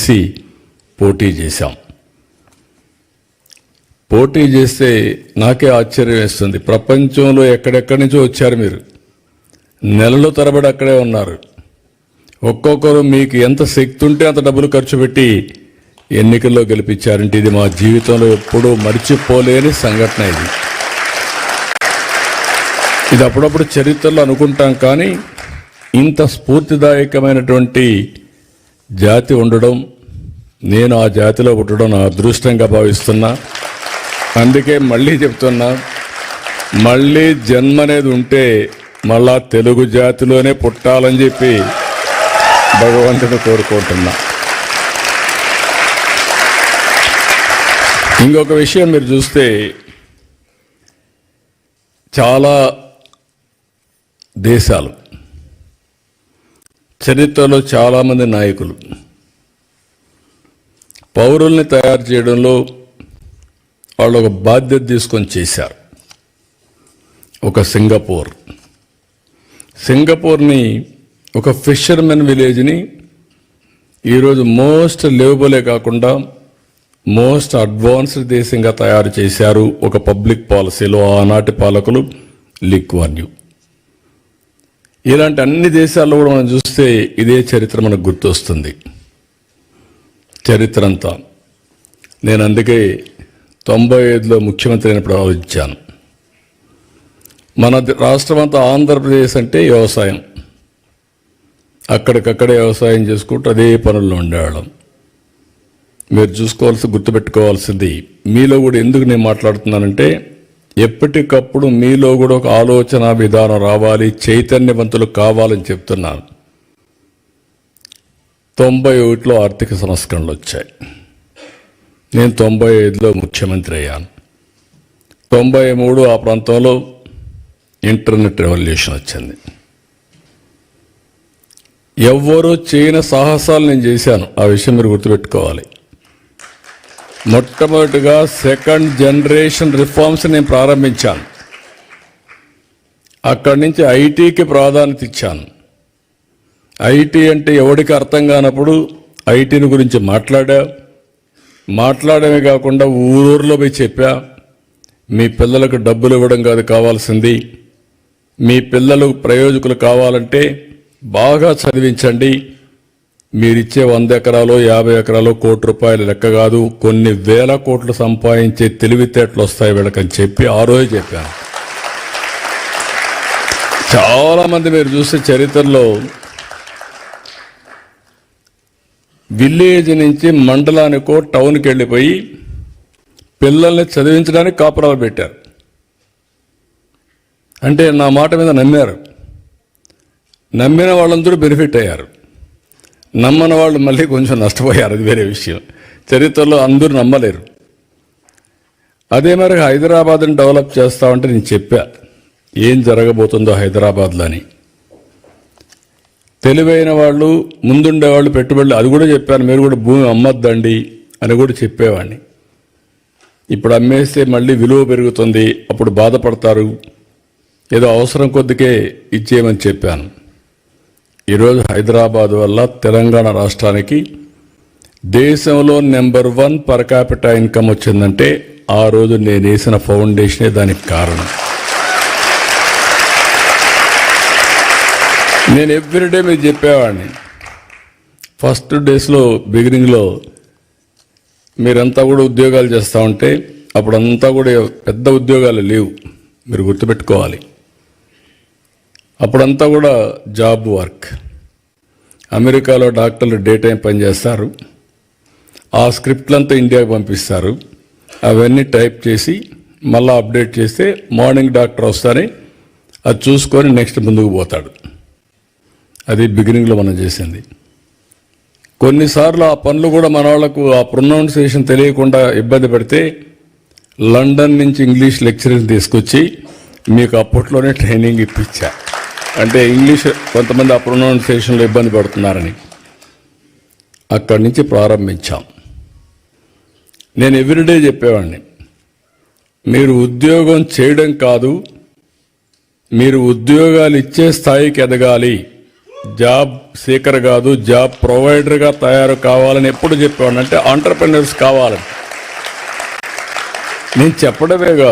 కలిసి పోటీ చేశాం. పోటీ చేస్తే నాకే ఆశ్చర్యం వేస్తుంది. ప్రపంచంలో ఎక్కడెక్కడి నుంచో వచ్చారు మీరు, నెలల తరబడి అక్కడే ఉన్నారు. ఒక్కొక్కరు మీకు ఎంత శక్తి ఉంటే అంత డబ్బులు ఖర్చు పెట్టి ఎన్నికల్లో గెలిపించారంటే ఇది మా జీవితంలో ఎప్పుడూ మర్చిపోలేని సంఘటన. ఇది అప్పుడప్పుడు చరిత్రలో అనుకుంటాం, కానీ ఇంత స్ఫూర్తిదాయకమైనటువంటి జాతి ఉండడం, నేను ఆ జాతిలో పుట్టడం నా అదృష్టంగా భావిస్తున్నా. అందుకే మళ్ళీ చెప్తున్నా, మళ్ళీ జన్మ అనేది ఉంటే మళ్ళా తెలుగు జాతిలోనే పుట్టాలని చెప్పి భగవంతుని కోరుకుంటున్నా. ఇంకొక విషయం మీరు చూస్తే, చాలా దేశాలు చరిత్రలో చాలామంది నాయకులు పౌరుల్ని తయారు చేయడంలో వాళ్ళు ఒక బాధ్యత తీసుకొని చేశారు. ఒక సింగపూర్ని ఒక ఫిషర్మెన్ విలేజ్ని ఈరోజు మోస్ట్ లివబులే కాకుండా మోస్ట్ అడ్వాన్స్డ్ దేశంగా తయారు చేశారు ఒక పబ్లిక్ పాలసీలో ఆనాటి పాలకులు లీ కువాన్ యూ. ఇలాంటి అన్ని దేశాల్లో కూడా మనం చూస్తే ఇదే చరిత్ర మనకు గుర్తొస్తుంది. చరిత్ర అంతా నేను అందుకే 95లో ముఖ్యమంత్రి అయినప్పుడు ఆలోచించాను. మన రాష్ట్రం అంతా ఆంధ్రప్రదేశ్ అంటే వ్యవసాయం, అక్కడికక్కడే వ్యవసాయం చేసుకుంటూ అదే పనుల్లో ఉండేవాళ్ళం. మీరు గుర్తుపెట్టుకోవాల్సింది, మీలో కూడా ఎందుకు నేను మాట్లాడుతున్నానంటే, ఎప్పటికప్పుడు మీలో కూడా ఒక ఆలోచన విధానం రావాలి, చైతన్యవంతులు కావాలని చెప్తున్నాను. 91లో ఆర్థిక సంస్కరణలు వచ్చాయి. నేను 95లో ముఖ్యమంత్రి అయ్యాను. 93 ఆ ప్రాంతంలో ఇంటర్నెట్ రెవల్యూషన్ వచ్చింది. ఎవ్వరూ చేయని సాహసాలు నేను చేశాను. ఆ విషయం మీరు గుర్తుపెట్టుకోవాలి. మొట్టమొదటిగా సెకండ్ జనరేషన్ రిఫార్మ్స్ నేను ప్రారంభించాను. అక్కడి నుంచి ఐటీకి ప్రాధాన్యత ఇచ్చాను. ఐటీ అంటే ఎవరికి అర్థం కానప్పుడు ఐటీని గురించి మాట్లాడమే కాకుండా ఊరూరులో పోయి చెప్పా, మీ పిల్లలకు డబ్బులు ఇవ్వడం కాదు కావాల్సింది, మీ పిల్లలు ప్రయోజకులు కావాలంటే బాగా చదివించండి, మీరిచ్చే 100 ఎకరాలు 50 ఎకరాలు ₹1,00,00,000 లెక్క కాదు, కొన్ని వేల కోట్లు సంపాదించే తెలివితేటలు వస్తాయి వీళ్ళకని చెప్పి ఆ రోజు చెప్పాను. చాలామంది మీరు చూస్తే చరిత్రలో విలేజ్ నుంచి మండలానికో టౌన్కి వెళ్ళిపోయి పిల్లల్ని చదివించడానికి కాపురాలు పెట్టారు. అంటే నా మాట మీద నమ్మారు. నమ్మిన వాళ్ళందరూ బెనిఫిట్ అయ్యారు, నమ్మని వాళ్ళు మళ్ళీ కొంచెం నష్టపోయారు. అది వేరే విషయం. చరిత్రలో అందరూ నమ్మలేరు. అదే మరి హైదరాబాద్ని డెవలప్ చేస్తామంటే నేను చెప్పా ఏం జరగబోతుందో హైదరాబాద్లో అని. తెలివైన వాళ్ళు, ముందుండేవాళ్ళు పెట్టుబడులు, అది కూడా చెప్పాను. మీరు కూడా భూమి అమ్మద్దండి అని కూడా చెప్పేవాడిని. ఇప్పుడు అమ్మేస్తే మళ్ళీ విలువ పెరుగుతుంది, అప్పుడు బాధపడతారు, ఏదో అవసరం కొద్దికే ఇచ్చేయమని చెప్పాను. ఈరోజు హైదరాబాద్ వల్ల తెలంగాణ రాష్ట్రానికి దేశంలో నెంబర్ 1 పర్ క్యాపిటా ఇన్కమ్ వచ్చిందంటే ఆ రోజు నేను వేసిన ఫౌండేషనే దానికి కారణం. నేను ఎవ్రీడే మీరు చెప్పేవాడిని. ఫస్ట్ డేస్లో బిగినింగ్లో మీరంతా కూడా ఉద్యోగాలు చేస్తూ ఉంటే అప్పుడంతా కూడా పెద్ద ఉద్యోగాలు లేవు, మీరు గుర్తుపెట్టుకోవాలి. అప్పుడంతా కూడా జాబ్ వర్క్. అమెరికాలో డాక్టర్లు డే టైం పనిచేస్తారు, ఆ స్క్రిప్ట్లంతా ఇండియాకి పంపిస్తారు, అవన్నీ టైప్ చేసి మళ్ళీ అప్డేట్ చేస్తే మార్నింగ్ డాక్టర్ వస్తానే అది చూసుకొని నెక్స్ట్ ముందుకు పోతాడు. అది బిగినింగ్లో మనం చేసింది. కొన్నిసార్లు ఆ పనులు కూడా మన వాళ్ళకు ఆ ప్రొనౌన్సియేషన్ తెలియకుండా ఇబ్బంది పడితే లండన్ నుంచి ఇంగ్లీష్ లెక్చరర్ని తీసుకొచ్చి మీకు అప్పట్లోనే ట్రైనింగ్ ఇప్పించా. అంటే ఇంగ్లీష్ కొంతమంది ఆ ప్రొనౌన్సియేషన్లో ఇబ్బంది పడుతున్నారని అక్కడి నుంచి ప్రారంభించాం. నేను ఎవ్రీడే చెప్పేవాడిని, మీరు ఉద్యోగం చేయడం కాదు, మీరు ఉద్యోగాలు ఇచ్చే స్థాయికి ఎదగాలి. జాబ్ సీకర్ కాదు, జాబ్ ప్రొవైడర్గా తయారు కావాలని ఎప్పుడు చెప్పేవాడిని. అంటే ఆంటర్ప్రెన్యూర్స్ కావాలని నేను చెప్పడమే కాదు,